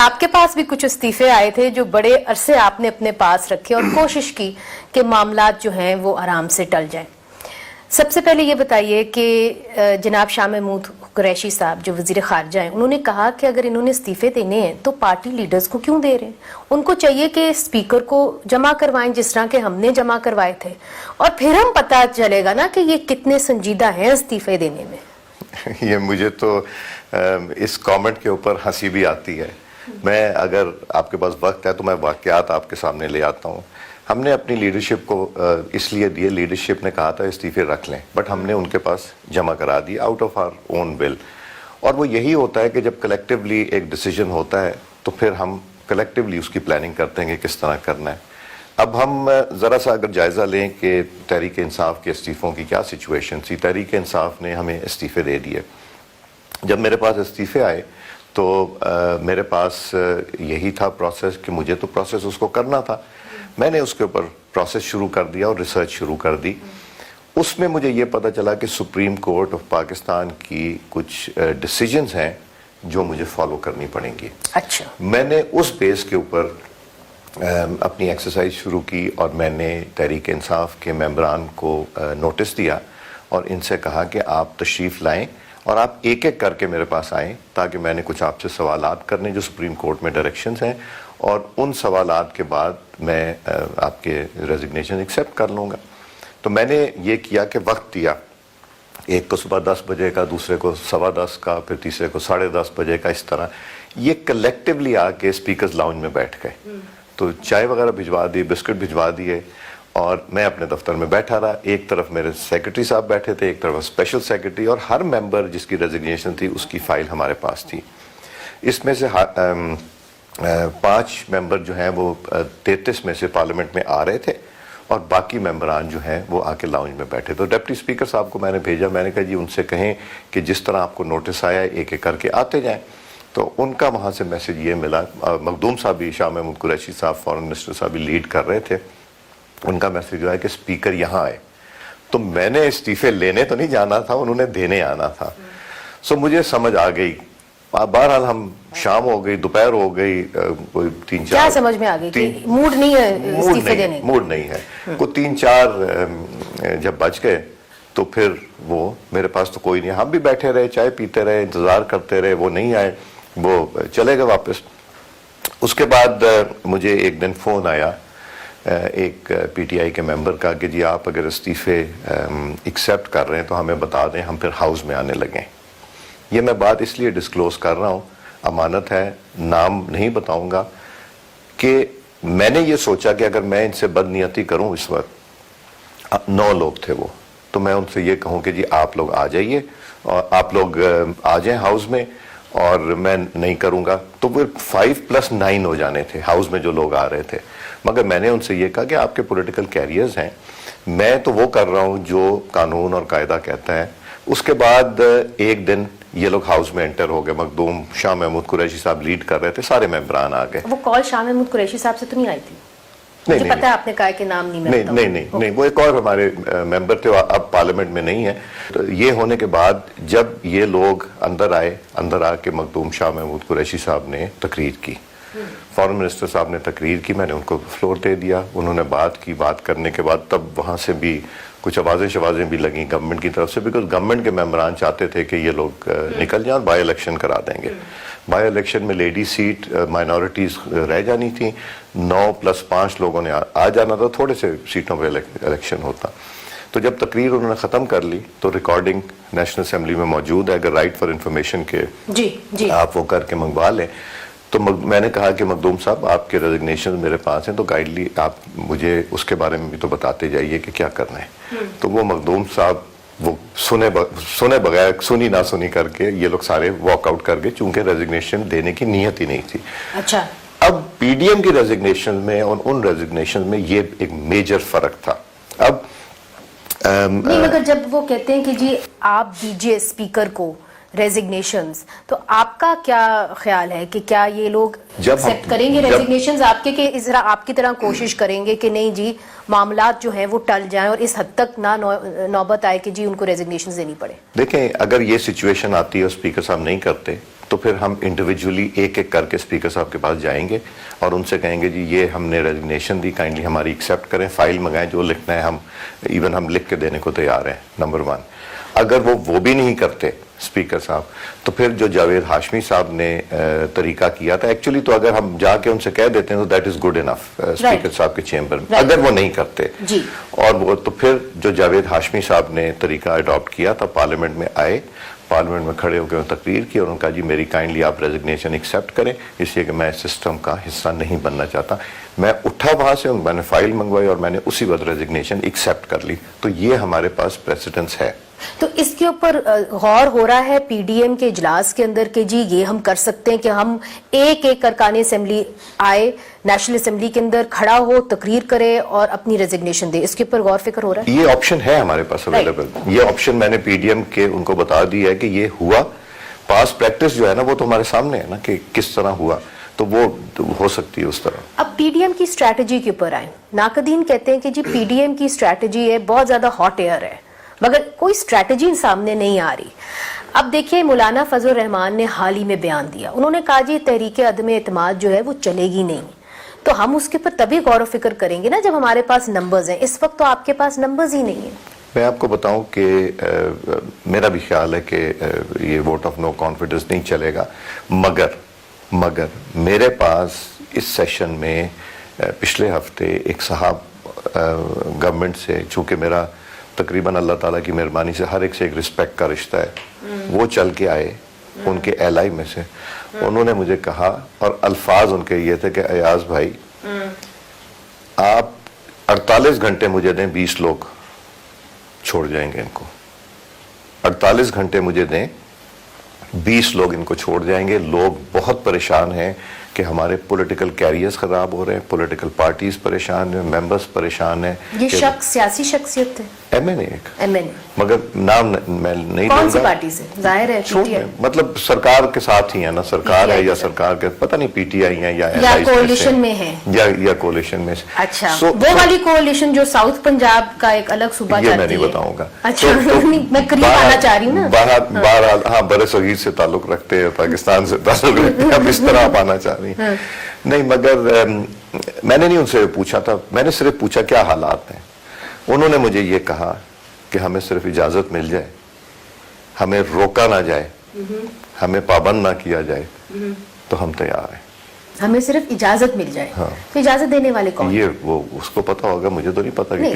آپ کے پاس بھی کچھ استعفے آئے تھے جو بڑے عرصے آپ نے اپنے پاس رکھے اور کوشش کی کہ معاملات جو ہیں وہ آرام سے ٹل جائیں. سب سے پہلے یہ بتائیے کہ جناب شاہ محمود قریشی صاحب جو وزیر خارجہ ہیں انہوں نے کہا کہ اگر انہوں نے استعفے دینے ہیں تو پارٹی لیڈرز کو کیوں دے رہے ہیں, ان کو چاہیے کہ اسپیکر کو جمع کروائیں جس طرح کہ ہم نے جمع کروائے تھے, اور پھر ہم پتہ چلے گا نا کہ یہ کتنے سنجیدہ ہیں استعفے دینے میں. یہ مجھے تو اس کامنٹ کے اوپر ہنسی بھی آتی ہے. میں اگر آپ کے پاس وقت ہے تو میں واقعات آپ کے سامنے لے آتا ہوں. ہم نے اپنی لیڈرشپ کو اس لیے دیے, لیڈرشپ نے کہا تھا استعفے رکھ لیں, بٹ ہم نے ان کے پاس جمع کرا دی out of our own will. اور وہ یہی ہوتا ہے کہ جب کلیکٹیولی ایک ڈیسیجن ہوتا ہے تو پھر ہم کلیکٹیولی اس کی پلاننگ کرتے ہیں کہ کس طرح کرنا ہے. اب ہم ذرا سا اگر جائزہ لیں کہ تحریک انصاف کے استعفوں کی کیا سچویشن تھی. تحریک انصاف نے ہمیں استعفے دے دیے. جب میرے پاس استعفے آئے تو میرے پاس یہی تھا پروسیس کہ مجھے تو پروسیس اس کو کرنا تھا. میں نے اس کے اوپر پروسیس شروع کر دیا اور ریسرچ شروع کر دی. اس میں مجھے یہ پتہ چلا کہ سپریم کورٹ آف پاکستان کی کچھ ڈیسیجنز ہیں جو مجھے فالو کرنی پڑیں گی. اچھا. میں نے اس بیس کے اوپر اپنی ایکسرسائز شروع کی اور میں نے تحریک انصاف کے ممبران کو نوٹس دیا اور ان سے کہا کہ آپ تشریف لائیں اور آپ ایک ایک کر کے میرے پاس آئیں تاکہ میں نے کچھ آپ سے سوالات کرنے جو سپریم کورٹ میں ڈائریکشنز ہیں, اور ان سوالات کے بعد میں آپ کے ریزگنیشن ایکسیپٹ کر لوں گا. تو میں نے یہ کیا کہ وقت دیا, ایک کو صبح 10 بجے کا, دوسرے کو 10:15 کا, پھر تیسرے کو 10:30 بجے کا. اس طرح یہ کلیکٹیولی آ کے اسپیکرز لاؤنج میں بیٹھ گئے. تو چائے وغیرہ بھجوا دی, بسکٹ بھجوا دیے, اور میں اپنے دفتر میں بیٹھا رہا. ایک طرف میرے سیکرٹری صاحب بیٹھے تھے, ایک طرف اسپیشل سیکرٹری, اور ہر ممبر جس کی ریزگنیشن تھی اس کی فائل ہمارے پاس تھی. اس میں سے 5 ممبر جو ہیں وہ 33 میں سے پارلیمنٹ میں آ رہے تھے, اور باقی ممبران جو ہیں وہ آ کے لاؤنج میں بیٹھے. تو ڈپٹی اسپیکر صاحب کو میں نے بھیجا, میں نے کہا جی ان سے کہیں کہ جس طرح آپ کو نوٹس آیا ایک ایک کر کے آتے جائیں. تو ان کا وہاں سے میسج یہ ملا, مخدوم صاحب بھی, شاہ محمود قریشی صاحب فارن منسٹر صاحب بھی لیڈ کر رہے تھے, ان کا میسج جو ہے کہ اسپیکر یہاں آئے. تو میں نے استعفے لینے تو نہیں جانا تھا, انہوں نے دینے آنا تھا. سو مجھے سمجھ آ گئی. بہرحال ہم شام ہو گئی, دوپہر ہو گئی, کوئی 3-4 کیا سمجھ میں آ گئی کہ موڈ نہیں ہے استعفے دینے, موڈ نہیں ہے. کوئی 3-4 جب بج گئے تو پھر وہ میرے پاس تو کوئی نہیں. ہم بھی بیٹھے رہے, چائے پیتے رہے, انتظار کرتے رہے, وہ نہیں آئے, وہ چلے گئے واپس. اس کے بعد مجھے ایک دن فون آیا ایک پی ٹی آئی کے ممبر کا کہ جی آپ اگر استعفے ایکسیپٹ کر رہے ہیں تو ہمیں بتا دیں, ہم پھر ہاؤس میں آنے لگیں. یہ میں بات اس لیے ڈسکلوز کر رہا ہوں, امانت ہے, نام نہیں بتاؤں گا, کہ میں نے یہ سوچا کہ اگر میں ان سے بدنیتی کروں, اس وقت 9 لوگ تھے وہ, تو میں ان سے یہ کہوں کہ جی آپ لوگ آ جائیے اور آپ لوگ آ جائیں ہاؤس میں, اور میں نہیں کروں گا. تو وہ 5+9 ہو جانے تھے ہاؤس میں جو لوگ آ رہے تھے. مگر میں نے ان سے یہ کہا کہ آپ کے پولیٹیکل کیریئرز ہیں, میں تو وہ کر رہا ہوں جو قانون اور قاعدہ کہتا ہے. اس کے بعد ایک دن یہ لوگ ہاؤس میں انٹر ہو گئے, مخدوم شاہ محمود قریشی صاحب لیڈ کر رہے تھے, سارے ممبران آ گئے. وہ کال شاہ محمود قریشی صاحب سے تو نہیں آئی تھی؟ مجھے پتہ ہے آپ نے کہا کہ نام نہیں, وہ ایک اور ہمارے ممبر تھے, اب پارلیمنٹ میں نہیں ہے. یہ ہونے کے بعد جب یہ لوگ اندر آئے, اندر آ کے مخدوم شاہ محمود قریشی صاحب نے تقریر کی, فارن منسٹر صاحب نے تقریر کی, میں نے ان کو فلور دے دیا. انہوں نے بات کی, بات کرنے کے بعد تب وہاں سے بھی کچھ آوازیں بھی لگیں گورنمنٹ کی طرف سے, بیکاز گورنمنٹ کے ممبران چاہتے تھے کہ یہ لوگ نکل جائیں اور بائی الیکشن کرا دیں گے. بائی الیکشن میں لیڈی سیٹ مائنورٹیز رہ جانی تھیں, 9+5 لوگوں نے آ جانا تھا, تھوڑے سے سیٹوں پہ الیکشن ہوتا. تو جب تقریر انہوں نے ختم کر لی تو ریکارڈنگ نیشنل اسمبلی میں موجود ہے, اگر رائٹ فار انفارمیشن کے آپ وہ کر کے منگوا لیں. تو میں نے کہا کہ مخدوم صاحب آپ کے ریزگنیشن میرے پاس ہیں, تو گائیڈلی آپ مجھے اس کے بارے میں بھی تو بتاتے جائیے کہ کیا کرنا ہے. تو وہ مخدوم صاحب وہ سنے بغیر, سنی نہ سنی کر کے یہ لوگ سارے واک آؤٹ کر گئے, چونکہ ریزگنیشن دینے کی نیت ہی نہیں تھی. اچھا. اب پی ڈی ایم کی ریزگنیشن میں اور ان ریزگنیشن میں یہ ایک میجر فرق تھا. اب نہیں, مگر جب وہ کہتے ہیں کہ جی آپ دیجئے اسپیکر کو ریزگنیشنز, تو آپ کا کیا خیال ہے کہ کیا یہ لوگ ایکسیپٹ کریں گے ریزگنیشنز آپ کے, کہ اس طرح آپ کی طرح کوشش کریں گے کہ نہیں جی معاملات جو ہیں وہ ٹل جائیں اور اس حد تک نہ نوبت آئے کہ جی ان کو ریزگنیشنز دینی پڑے؟ دیکھیں, اگر یہ سچویشن آتی ہے اور اسپیکر صاحب نہیں کرتے تو پھر ہم انڈیویجولی ایک ایک کر کے اسپیکر صاحب کے پاس جائیں گے اور ان سے کہیں گے جی یہ ہم نے ریزگنیشن دی، کائنڈلی ہماری ایکسیپٹ کریں، فائل منگائیں، جو لکھنا ہے ہم لکھ کے دینے کو تیار ہیں، نمبر 1۔ اگر وہ بھی نہیں کرتے اسپیکر صاحب، تو پھر جو جاوید ہاشمی صاحب نے طریقہ کیا تھا ایکچولی، تو اگر ہم جا کے ان سے کہہ دیتے ہیں تو that is good enough speaker صاحب کے چیمبر میں، اگر وہ نہیں کرتے اور وہ تو پھر جو جاوید ہاشمی صاحب نے طریقہ اڈاپٹ کیا تھا، پارلیمنٹ میں آئے، پارلیمنٹ میں کھڑے ہو کے تقریر کی اور انہوں نے کہا جی میری کائنڈلی آپ ریزگنیشن ایکسیپٹ کریں، اس لیے کہ میں سسٹم کا حصہ نہیں بننا چاہتا۔ میں اٹھا وہاں سے، میں نے فائل منگوائی اور میں نے اسی وقت ریزگنیشن ایکسیپٹ کر لی۔ تو یہ ہمارے پاس پریسیڈنس ہے۔ تو اس کے اوپر غور ہو رہا ہے پی ڈی ایم کے اجلاس کے اندر کہ جی یہ ہم کر سکتے ہیں کہ ہم ایک ایک ارکان اسمبلی آئے نیشنل اسمبلی کے اندر، کھڑا ہو، تقریر کرے اور اپنی ریزگنیشن دے، اس کے اوپر غور فکر ہو رہا ہے؟ یہ آپشن ہے ہمارے پاس اویلیبل، یہ آپشن میں نے پی ڈی ایم کے ان کو بتا دی ہے کہ یہ ہوا، پاس پریکٹس جو ہے نا وہ تو ہمارے سامنے ہے نا کہ کس طرح ہوا، تو وہ ہو سکتی ہے اس طرح۔ اب پی ڈی ایم کی اسٹریٹجی کے اوپر آئیں، ناقدین کہتے ہیں کہ جی پی ڈی ایم کی اسٹریٹجی ہے بہت زیادہ ہاٹ ایئر ہے، مگر کوئی اسٹریٹجی سامنے نہیں آ رہی۔ اب دیکھیے مولانا فضل الرحمان نے حال ہی میں بیان دیا، انہوں نے کہا جی تحریک عدم اعتماد جو ہے وہ چلے گی نہیں، تو ہم اس کے اوپر تبھی غور و فکر کریں گے نا جب ہمارے پاس نمبرز ہیں، اس وقت تو آپ کے پاس نمبرز ہی نہیں ہیں۔ میں آپ کو بتاؤں کہ میرا بھی خیال ہے کہ یہ ووٹ آف نو کانفیڈنس نہیں چلے گا، مگر میرے پاس اس سیشن میں پچھلے ہفتے ایک صاحب گورنمنٹ سے، چونکہ میرا تقریباً اللہ تعالیٰ کی مہربانی سے ہر ایک سے ایک رسپیکٹ کا رشتہ ہے، وہ چل کے آئے ان کے ایلائی میں سے، انہوں نے مجھے کہا اور الفاظ ان کے یہ تھے کہ ایاز بھائی آپ 48 گھنٹے مجھے دیں، 20 لوگ چھوڑ جائیں گے ان کو، 48 گھنٹے مجھے دیں، 20 لوگ ان کو چھوڑ جائیں گے۔ لوگ بہت پریشان ہیں کہ ہمارے پولیٹیکل کیریئرز خراب ہو رہے ہیں، پولیٹیکل پارٹیز پریشان ہیں، ممبرز پریشان ہیں۔ یہ شخص سیاسی شخصیت ہے، ایم این اے ایک، ایم این اے، مگر نام میں نہیں دوں گا۔ کون سی پارٹی سے؟ ظاہر ہے پی ٹی آئی، مطلب سرکار کے ساتھ ہی ہے نا، سرکار ہے یا سرکار کے پتہ نہیں پی ٹی آئی ہیں یا کولیشن میں ہے، یا کولیشن میں سے۔ اچھا وہ والی کولیشن جو ساؤتھ پنجاب کا ایک الگ صوبہ یہ میں چاہتی نہیں ہے۔ بتاؤں گا، اچھا میں قریب آنا چاہ رہی ہوں نا۔ بہرحال ہاں بر صغیر سے تعلق رکھتے ہیں، پاکستان سے تعلق رکھتے ہیں، اب اس طرح آپ آنا چاہ رہی ہیں۔ نہیں مگر میں نے نہیں ان سے پوچھا تھا، میں نے صرف پوچھا کیا حالات ہیں۔ انہوں نے مجھے یہ کہا کہ ہمیں صرف اجازت مل جائے، ہمیں روکا نہ جائے، ہمیں پابند نہ کیا جائے تو ہم تیار ہیں، ہمیں صرف اجازت مل جائے۔ تو اجازت دینے والے کون؟ یہ وہ اس کو پتا ہوگا، مجھے تو نہیں پتا کہ